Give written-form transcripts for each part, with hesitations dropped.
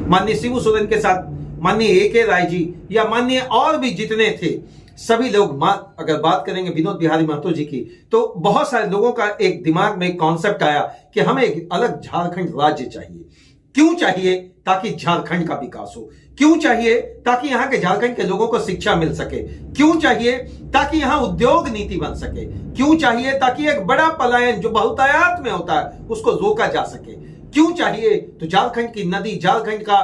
माननीय शिबू सोरेन के साथ माननीय A.K. राय जी या माननीय और भी जितने थे सभी लोग, अगर बात करेंगे विनोद बिहारी महतो जी की, तो बहुत सारे लोगों का एक दिमाग में कॉन्सेप्ट आया कि हमें एक अलग झारखंड राज्य चाहिए। क्यों चाहिए? ताकि झारखंड का विकास हो। क्यों चाहिए? ताकि यहां के झारखंड के लोगों को शिक्षा मिल सके। क्यों चाहिए? ताकि यहां उद्योग नीति बन सके। क्यों चाहिए? ताकि एक बड़ा पलायन जो बहुतायात में होता है उसको रोका जा सके। क्यों चाहिए? तो झारखंड की नदी, झारखंड का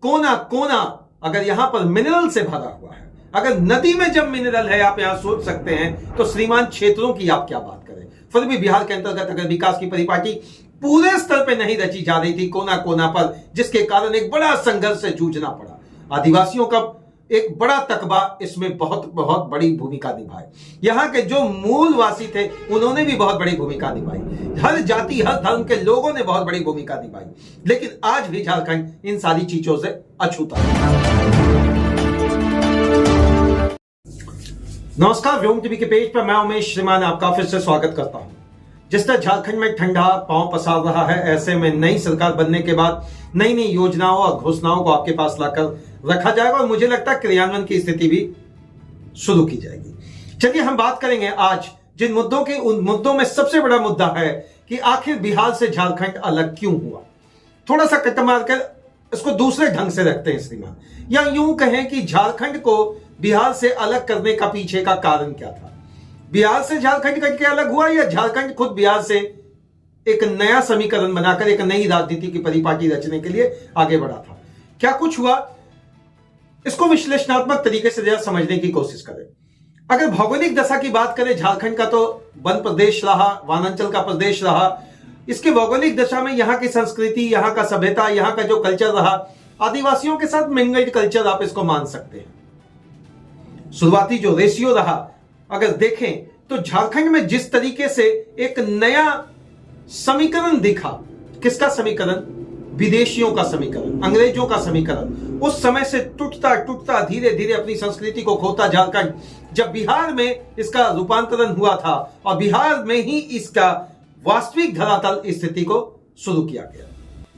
कोना कोना अगर यहां पर मिनरल से भरा हुआ है, अगर नदी में जब मिनरल है, आप यहां सोच सकते हैं, तो श्रीमान क्षेत्रों की आप क्या बात करें। फिर भी बिहार के अंतर्गत अगर विकास की परिपाटी पूरे स्तर पे नहीं रची जा रही थी, कोना कोना पर, जिसके कारण एक बड़ा संघर्ष से जूझना पड़ा। आदिवासियों का एक बड़ा तकबा इसमें बहुत बहुत बड़ी भूमिका निभाई। यहां के जो मूलवासी थे उन्होंने भी बहुत बड़ी भूमिका निभाई। हर जाति, हर धर्म के लोगों ने बहुत बड़ी भूमिका निभाई। लेकिन आज भी झारखंड इन सारी चीजों से अछूता है। नमस्कार, व्योम टीवी के पेज पर मैं उमेश श्रीमान आपका फिर से स्वागत करता हूं। जिस तरह झारखंड में ठंडा पांव पसार रहा है, ऐसे में नई सरकार बनने के बाद नई नई योजनाओं और घोषणाओं को आपके पास लाकर रखा जाएगा और मुझे लगता है क्रियान्वयन की स्थिति भी शुरू की जाएगी। चलिए हम बात करेंगे आज जिन मुद्दों की, उन मुद्दों में सबसे बड़ा मुद्दा है कि आखिर बिहार से झारखंड अलग क्यों हुआ। थोड़ा सा कट मारकर इसको दूसरे ढंग से रखते हैं श्रीमान, या यूं कहें कि झारखंड को बिहार से अलग करने का पीछे का कारण क्या था। बिहार से झारखंड कट के अलग हुआ या झारखंड खुद बिहार से एक नया समीकरण बनाकर एक नई राजनीति की परिपाटी रचने के लिए आगे बढ़ा था? क्या कुछ हुआ, इसको विश्लेषणात्मक तरीके से जरा समझने की कोशिश करें। अगर भौगोलिक दशा की बात करें, झारखंड का तो वन प्रदेश रहा, वनांचल का प्रदेश रहा। इसके भौगोलिक दशा में यहाँ की संस्कृति, यहाँ का सभ्यता, यहाँ का जो कल्चर रहा, आदिवासियों के साथ मिंगल्ड कल्चर आप इसको मान सकते हैं। शुरुआती जो रेशियो रहा अगर देखें तो झारखंड में जिस तरीके से एक नया समीकरण दिखा, किसका समीकरण? विदेशियों का समीकरण, अंग्रेजों का समीकरण। उस समय से टूटता टूटता धीरे धीरे अपनी संस्कृति को खोता झारखंड, जब बिहार में इसका रूपांतरण हुआ था और बिहार में ही इसका वास्तविक धरातल स्थिति को शुरू किया गया।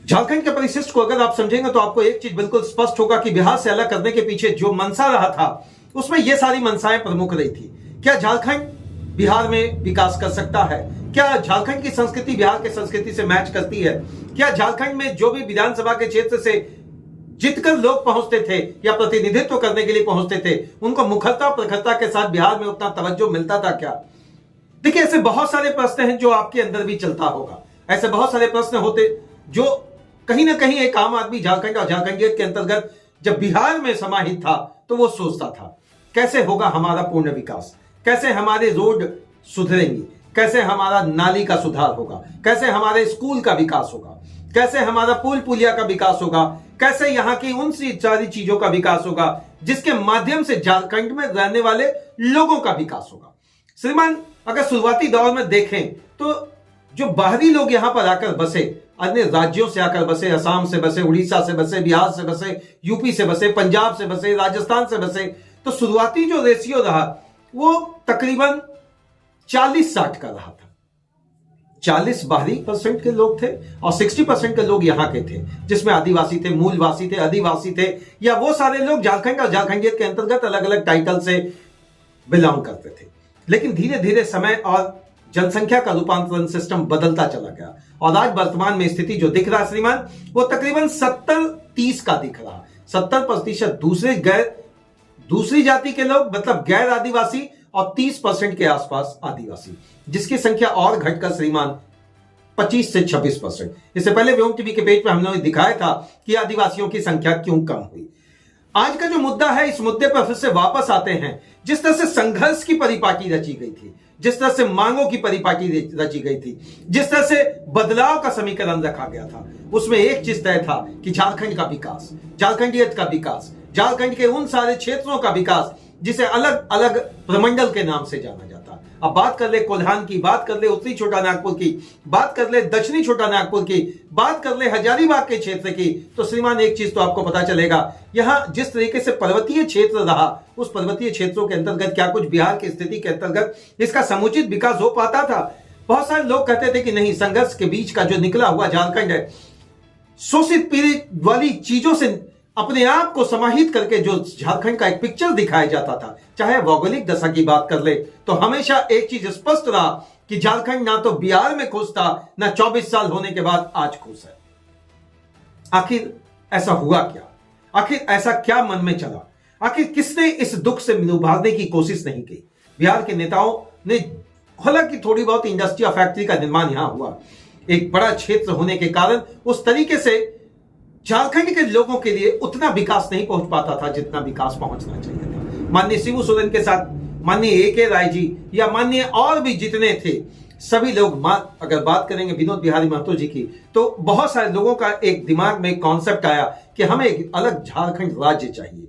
झारखंड के परिशिष्ट को अगर आप समझेंगे तो आपको एक चीज बिल्कुल स्पष्ट होगा कि बिहार से अलग करने के पीछे जो मनसा रहा था उसमें यह सारी मनसाएं प्रमुख रही थी। क्या झारखंड बिहार में विकास कर सकता है? क्या झारखंड की संस्कृति बिहार की संस्कृति से मैच करती है? क्या झारखंड में जो भी विधानसभा के क्षेत्र से जीतकर लोग पहुंचते थे या प्रतिनिधित्व करने के लिए पहुंचते थे, उनको मुखरता प्रखरता के साथ बिहार में उतना तवज्जो मिलता था क्या? देखिए, ऐसे बहुत सारे प्रश्न हैं जो आपके अंदर भी चलता होगा। ऐसे बहुत सारे प्रश्न होते जो कहीं ना कहीं एक आम आदमी झारखंड और झारखंडियत के अंतर्गत जब बिहार में समाहित था तो वो सोचता था, कैसे होगा हमारा पूर्ण विकास, कैसे हमारे रोड सुधरेंगे, कैसे हमारा नाली का सुधार होगा, कैसे हमारे स्कूल का विकास होगा, कैसे हमारा पुल पुलिया का विकास होगा, कैसे यहाँ की उन सारी चीजों का विकास होगा जिसके माध्यम से झारखंड में रहने वाले लोगों का विकास होगा। श्रीमान, अगर शुरुआती दौर में देखें तो जो बाहरी लोग यहां पर आकर बसे, अन्य राज्यों से आकर बसे, असम से बसे, उड़ीसा से बसे, बिहार से बसे, यूपी से बसे, पंजाब से बसे, राजस्थान से बसे, तो शुरुआती जो रेशियो रहा वो तकरीबन 40-60 का रहा था। 40 बाहरी % के लोग थे और 60% के लोग यहां के थे, जिसमें आदिवासी थे, मूलवासी थे, आदिवासी थे, या वो सारे लोग झारखंड और झारखंडियत के अंतर्गत अलग अलग टाइटल से बिलोंग करते थे। लेकिन धीरे धीरे समय और जनसंख्या का रूपांतरण सिस्टम बदलता चला गया और आज वर्तमान में स्थिति जो दिख रहा श्रीमान, वो तकरीबन 70-30 का दिख रहा। 70% दूसरी जाति के लोग, मतलब गैर आदिवासी, और 30% के आसपास आदिवासी, जिसकी संख्या और घटकर श्रीमान 25 से 26%। इससे पहले व्योम टीवी के पेज पर हमने दिखाया था कि आदिवासियों की संख्या क्यों कम हुई। आज का जो मुद्दा है, इस मुद्दे पर फिर से वापस आते हैं। जिस तरह से संघर्ष की परिपाटी रची गई थी, जिस तरह से मांगों की परिपाटी रची गई थी, जिस तरह से बदलाव का समीकरण रखा गया था, उसमें एक चीज तय था कि झारखंड का विकास, झारखंडियत का विकास, झारखंड के उन सारे क्षेत्रों का विकास जिसे अलग अलग प्रमंडल के नाम से जाना जाता। अब बात कर ले कोल्हान की, बात कर ले उत्तरी छोटा नागपुर की, बात कर ले दक्षिणी छोटा नागपुर की, बात कर ले हजारीबाग के क्षेत्र की, तो श्रीमान एक चीज तो आपको पता चलेगा, यहां जिस तरीके से पर्वतीय क्षेत्र रहा, उस पर्वतीय क्षेत्रों के अंतर्गत क्या कुछ बिहार की स्थिति के अंतर्गत इसका समुचित विकास हो पाता था? बहुत सारे लोग कहते थे कि नहीं, संघर्ष के बीच का जो निकला हुआ झारखंड है, शोषित पीड़ित वाली चीजों से अपने आप को समाहित करके जो झारखंड का एक पिक्चर दिखाया जाता था, चाहे भौगोलिक दशा की बात कर ले तो हमेशा एक चीज स्पष्ट रहा कि झारखंड ना तो बिहार में खुश था, ना 24 साल होने के बाद आज खुश है। आखिर ऐसा हुआ क्या? आखिर ऐसा क्या मन में चला? आखिर किसने इस दुख से उभारने की कोशिश नहीं की? बिहार के नेताओं ने, हालांकि थोड़ी बहुत इंडस्ट्री और फैक्ट्री का निर्माण यहां हुआ, एक बड़ा क्षेत्र होने के कारण उस तरीके से झारखंड के लोगों के लिए उतना विकास नहीं पहुंच पाता था जितना विकास पहुंचना चाहिए था। माननीय शिबू सोरेन के साथ माननीय ए.के. राय जी या माननीय और भी जितने थे, सभी लोग, अगर बात करेंगे विनोद बिहारी महतो जी की, तो बहुत सारे लोगों का एक दिमाग में कॉन्सेप्ट आया कि हमें एक अलग झारखंड राज्य चाहिए।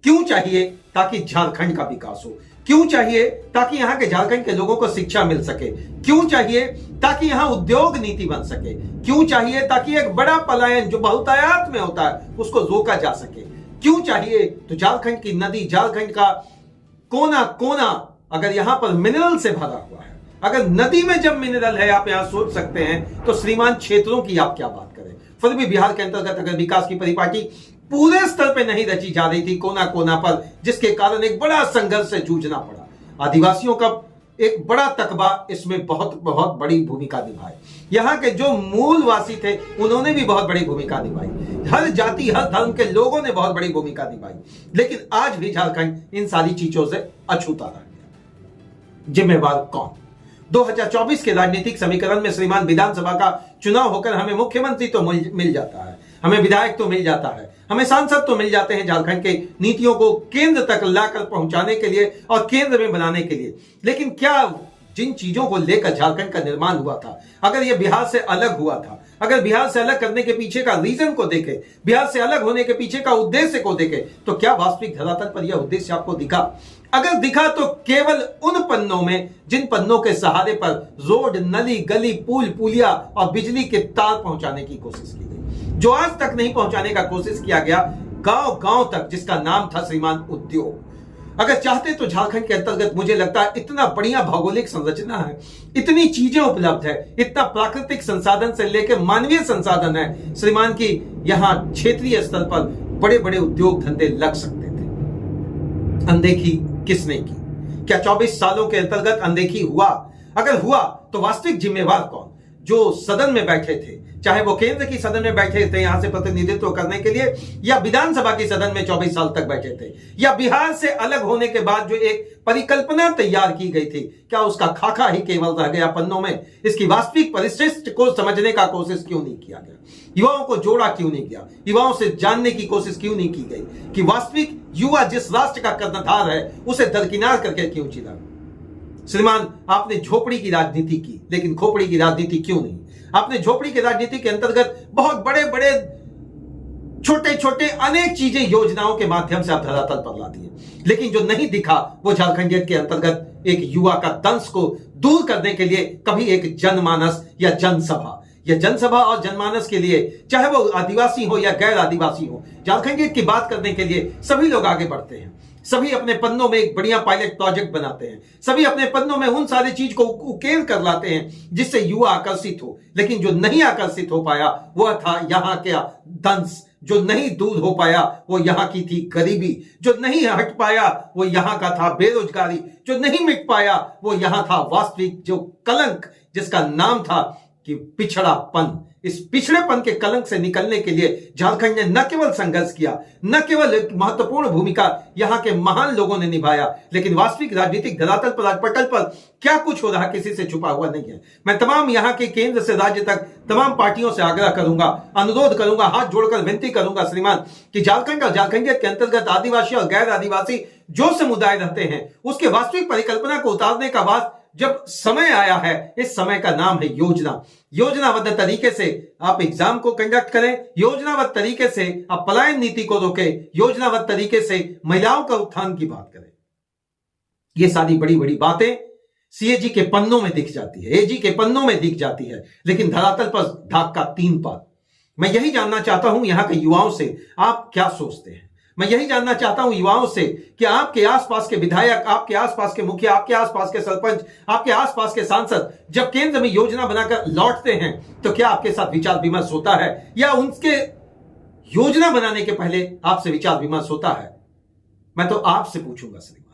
क्यों चाहिए? ताकि झारखंड का विकास हो। क्यों चाहिए? ताकि यहां के झारखंड के लोगों को शिक्षा मिल सके। क्यों चाहिए? ताकि यहां उद्योग नीति बन सके। क्यों चाहिए? ताकि एक बड़ा पलायन जो बहुतायात में होता है उसको रोका जा सके। क्यों चाहिए? तो झारखंड की नदी, झारखंड का कोना कोना अगर यहां पर मिनरल से भरा हुआ है, अगर नदी में जब मिनरल है, आप यहां सोच सकते हैं, तो श्रीमान क्षेत्रों की आप क्या बात करें। फिर भी बिहार के अंतर्गत अगर विकास की परिपाटी पूरे स्तर पे नहीं रची जा रही थी, कोना कोना पर, जिसके कारण एक बड़ा संघर्ष से जूझना पड़ा। आदिवासियों का एक बड़ा तकबा इसमें बहुत बहुत बड़ी भूमिका निभाई। यहाँ के जो मूलवासी थे उन्होंने भी बहुत बड़ी भूमिका निभाई। हर जाति, हर धर्म के लोगों ने बहुत बड़ी भूमिका निभाई। लेकिन आज भी झारखंड इन सारी चीजों से अछूता रह गया। जिम्मेवार कौन? 2024 के राजनीतिक समीकरण में श्रीमान विधानसभा का चुनाव होकर हमें मुख्यमंत्री तो मिल जाता है, हमें विधायक तो मिल जाता है, हमें सांसद तो मिल जाते हैं झारखंड के नीतियों को केंद्र तक लाकर पहुंचाने के लिए और केंद्र में बनाने के लिए। लेकिन क्या जिन चीजों को लेकर झारखंड का निर्माण हुआ था, अगर यह बिहार से अलग हुआ था, अगर बिहार से अलग करने के पीछे का रीजन को देखे, बिहार से अलग होने के पीछे का उद्देश्य को देखे, तो क्या वास्तविक धरातल पर यह उद्देश्य आपको दिखा? अगर दिखा तो केवल उन पन्नों में जिन पन्नों के सहारे पर रोड, नली, गली, पुल, पुलिया और बिजली के तार पहुंचाने की कोशिश की गई, जो आज तक नहीं पहुंचाने का कोशिश किया गया गांव गांव तक, जिसका नाम था श्रीमान उद्योग। अगर चाहते तो झारखंड के अंतर्गत मुझे लगता है इतना बढ़िया भौगोलिक संरचना है, इतनी चीजें उपलब्ध है, इतना प्राकृतिक संसाधन से लेकर मानवीय संसाधन है श्रीमान की यहां क्षेत्रीय स्तर पर बड़े बड़े उद्योग धंधे लग सकते थे। अनदेखी किसने की? क्या 24 सालों के अंतर्गत अनदेखी हुआ? अगर हुआ तो वास्तविक जिम्मेवार कौन? जो सदन में बैठे थे, चाहे वो केंद्र की सदन में बैठे थे यहां से प्रतिनिधित्व करने के लिए, या विधानसभा की सदन में 24 साल तक बैठे थे, या बिहार से अलग होने के बाद जो एक परिकल्पना तैयार की गई थी, क्या उसका खाका ही केवल रह गया पन्नों में? इसकी वास्तविक परिशिष्ट को समझने का कोशिश क्यों नहीं किया गया? युवाओं को जोड़ा क्यों नहीं गया? युवाओं से जानने की कोशिश क्यों नहीं की गई कि वास्तविक युवा जिस राष्ट्र का कर्णधार है उसे दरकिनार करके क्यों चला? श्रीमान, आपने झोपड़ी की राजनीति की, लेकिन खोपड़ी की राजनीति क्यों नहीं? आपने झोपड़ी की राजनीति के अंतर्गत बहुत बड़े बड़े छोटे छोटे अनेक चीजें योजनाओं के माध्यम से आप धरातल पर ला दिए, लेकिन जो नहीं दिखा वो झारखंड के अंतर्गत एक युवा का दंश को दूर करने के लिए कभी एक जनमानस या जनसभा और जनमानस के लिए, चाहे वो आदिवासी हो या गैर आदिवासी हो, झारखंड की बात करने के लिए सभी लोग आगे बढ़ते हैं। सभी अपने पन्नों में एक बढ़िया पायलट प्रोजेक्ट बनाते हैं, सभी अपने पन्नों में उन सारी चीज को उकेर कर लाते हैं जिससे युवा आकर्षित हो। लेकिन जो नहीं आकर्षित हो पाया वह था यहाँ का दंश, जो नहीं दूर हो पाया वो यहाँ की थी गरीबी, जो नहीं हट पाया वो यहाँ का था बेरोजगारी, जो नहीं मिट पाया वो यहाँ था वास्तविक जो कलंक जिसका नाम था कि पिछड़ापन। इस पिछड़ेपन के कलंक से निकलने के लिए झारखंड ने न केवल संघर्ष किया, न केवल एक महत्वपूर्ण भूमिका यहाँ के महान लोगों ने निभाया, लेकिन वास्तविक राजनीतिक धरातल पर, पटल पर क्या कुछ हो रहा किसी से छुपा हुआ नहीं है। मैं तमाम यहाँ के केंद्र से राज्य तक तमाम पार्टियों से आग्रह करूंगा, अनुरोध करूंगा, हाथ जोड़कर विनती करूंगा श्रीमान कि झारखंड और झारखंडियत के अंतर्गत आदिवासी और गैर आदिवासी जो समुदाय रहते हैं उसके वास्तविक परिकल्पना को उतारने का बाद जब समय आया है, इस समय का नाम है योजना। योजनाबद्ध तरीके से आप एग्जाम को कंडक्ट करें, योजनाबद्ध तरीके से आप पलायन नीति को रोकें, योजनाबद्ध तरीके से महिलाओं का उत्थान की बात करें। ये सारी बड़ी बड़ी बातें सीएजी के पन्नों में दिख जाती है, एजी के पन्नों में दिख जाती है, लेकिन धरातल पर ढाक का 3 पात। मैं यही जानना चाहता हूं यहां के युवाओं से, आप क्या सोचते हैं? मैं यही जानना चाहता हूं युवाओं से कि आपके आसपास के विधायक, आपके आसपास के मुखिया, आपके आसपास के सरपंच, आपके आसपास के सांसद जब केंद्र में योजना बनाकर लौटते हैं तो क्या आपके साथ विचार विमर्श होता है या उनके योजना बनाने के पहले आपसे विचार विमर्श होता है? मैं तो आपसे पूछूंगा श्रीमान,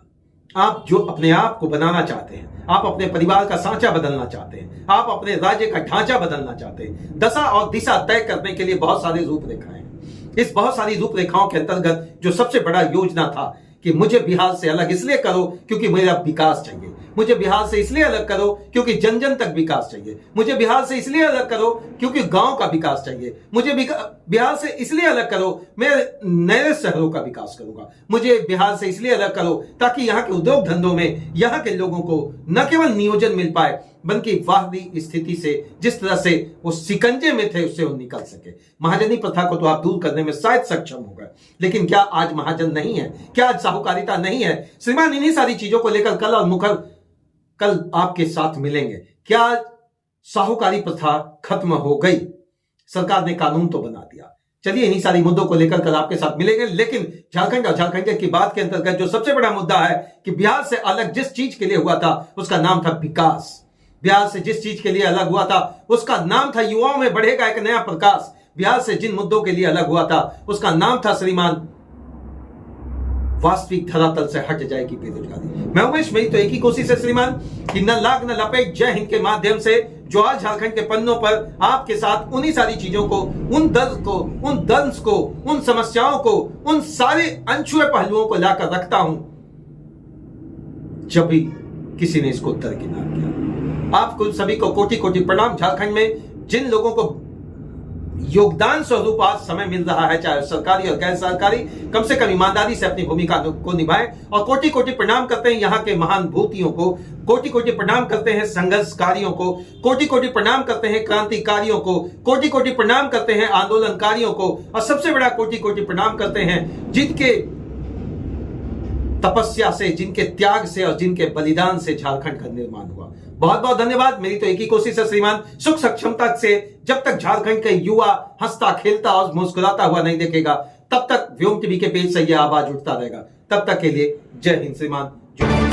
आप जो अपने आप को बनाना चाहते हैं, आप अपने परिवार का सांचा बदलना चाहते हैं, आप अपने राज्य का ढांचा बदलना चाहते हैं, दशा और दिशा तय करने के लिए बहुत सारी रूपरेखाएं, इस बहुत सारी रूपरेखाओं के अंतर्गत जो सबसे बड़ा योजना था कि मुझे बिहार से अलग इसलिए करो क्योंकि मेरा विकास चाहिए, मुझे बिहार से इसलिए अलग करो क्योंकि जन जन तक विकास चाहिए, मुझे बिहार से इसलिए अलग करो क्योंकि गांव का विकास चाहिए, मुझे बिहार से इसलिए अलग करो मैं नए शहरों का विकास करूंगा, मुझे बिहार से इसलिए अलग करो ताकि यहां के उद्योग धंधों में यहां के लोगों को न केवल नियोजन मिल पाए बल्कि बाहरी स्थिति से जिस तरह से वो शिकंजे में थे उससे वो निकल सके। महाजनी प्रथा को तो आप दूर करने में शायद सक्षम हो गए, लेकिन क्या आज महाजन नहीं है? क्या आज साहूकारिता नहीं है? श्रीमान, इन्हीं सारी चीजों को लेकर कल और मुखर कल आपके साथ मिलेंगे। क्या साहूकारी प्रथा खत्म हो गई? सरकार ने कानून तो बना दिया। चलिए इन्हीं सारी मुद्दों को लेकर कल आपके साथ मिलेंगे, लेकिन झारखंड और झारखंड की बात के अंतर्गत जो सबसे बड़ा मुद्दा है कि बिहार से अलग जिस चीज के लिए हुआ था उसका नाम था विकास। बिहार से जिस चीज के लिए अलग हुआ था उसका नाम था युवाओं में बढ़ेगा एक नया प्रकाश। बिहार से जिन मुद्दों के लिए अलग हुआ था उसका नाम था श्रीमान वास्तविक धरातल से हट जाएगी बेरोजगारी। मैं उमेश, मेरी तो एक ही कोशिश है श्रीमान कि न लाग न लपेट जय हिंद के माध्यम से जो आज झारखंड के पन्नों पर आपके साथ उन्हीं सारी चीजों को, उन दर्द को, उन दंश को, उन समस्याओं को, उन सारे अनछुए पहलुओं को लाकर रखता हूं जब भी किसी ने इसको दरकिनार किया। आपको सभी को कोटि कोटि प्रणाम। झारखंड में जिन लोगों को योगदान स्वरूप आज समय मिल रहा है, चाहे सरकारी और गैर सरकारी, कम से कम ईमानदारी से अपनी भूमिका को निभाएं। और कोटि कोटि प्रणाम करते हैं यहाँ के महानुभूतियों को, कोटि कोटि प्रणाम करते हैं संघर्षकारियों को, कोटि कोटि प्रणाम करते हैं क्रांतिकारियों को, कोटि कोटि प्रणाम करते हैं आंदोलनकारियों को, और सबसे बड़ा कोटि कोटि प्रणाम करते हैं जिनके तपस्या से, जिनके त्याग से और जिनके बलिदान से झारखंड का निर्माण हुआ। बहुत बहुत धन्यवाद। मेरी तो एक ही कोशिश है श्रीमान, सुख सक्षमता से जब तक झारखंड का युवा हंसता खेलता और मुस्कुराता हुआ नहीं देखेगा तब तक व्योम टीवी के पेज से यह आवाज उठता रहेगा। तब तक के लिए जय हिंद श्रीमान।